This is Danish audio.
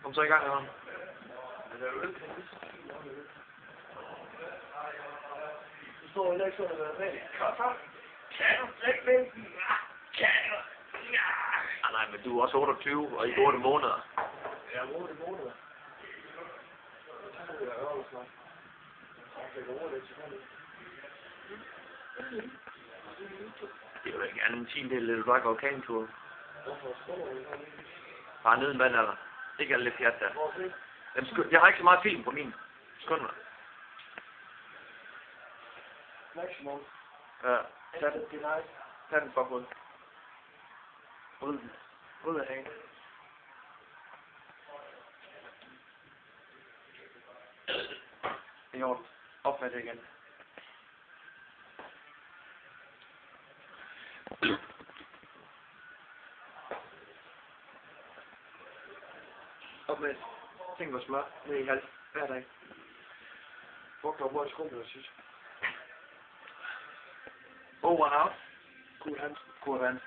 Kom så i gang, Jørgen. Du står i lektionen med dig. Kom så. Kan du slet vente? Kan du? Ah, nej, men du er også 28, og i 8 måneder. Ja, 8 måneder. Jeg øver snart. Jeg kan roligt til det. Det er jo ikke andet en 10-del, det er bare gå kagentur. Hvorfor står du? Bare neden vand, eller? Ikke alle det fjert der. Hvor er det? Jeg har ikke så meget film på min. Skøn mig. Maximum. Ja, Tag den. Det er nice. tag den for hul. Ryd den. Ryd af hagen. I orden. Op med det igen. Op med ting og smør ned i halv hver dag. Hvor kan du skrumpe sidst? Over og out. Cool hand. God vand.